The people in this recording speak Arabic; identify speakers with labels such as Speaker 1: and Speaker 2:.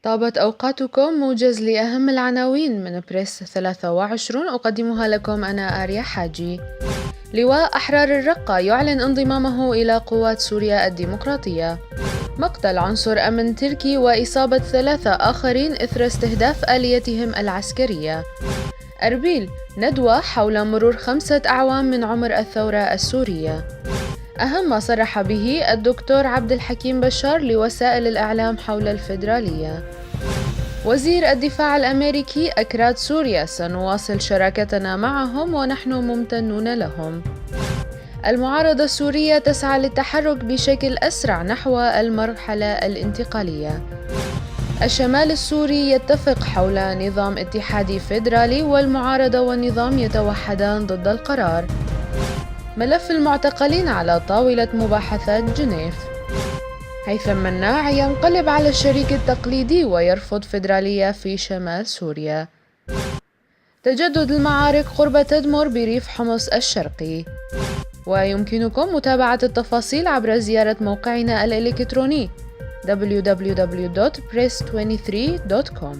Speaker 1: طابت أوقاتكم. موجز لأهم العناوين من بريس 23 أقدمها لكم أنا آريا حاجي. لواء أحرار الرقة يعلن انضمامه إلى قوات سوريا الديمقراطية. مقتل عنصر أمن تركي وإصابة 3 آخرين إثر استهداف آليتهم العسكرية. أربيل، ندوة حول مرور 5 أعوام من عمر الثورة السورية. أهم ما صرح به الدكتور عبد الحكيم بشار لوسائل الإعلام حول الفيدرالية. وزير الدفاع الأمريكي: أكراد سوريا سنواصل شراكتنا معهم ونحن ممتنون لهم. المعارضة السورية تسعى للتحرك بشكل أسرع نحو المرحلة الانتقالية. الشمال السوري يتفق حول نظام اتحادي فيدرالي والمعارضة والنظام يتوحدان ضد القرار. ملف المعتقلين على طاولة مباحثات جنيف. هيثم مناع ينقلب على الشريك التقليدي ويرفض فيدرالية في شمال سوريا. تجدد المعارك قرب تدمر بريف حمص الشرقي. ويمكنكم متابعة التفاصيل عبر زيارة موقعنا الإلكتروني www.press23.com.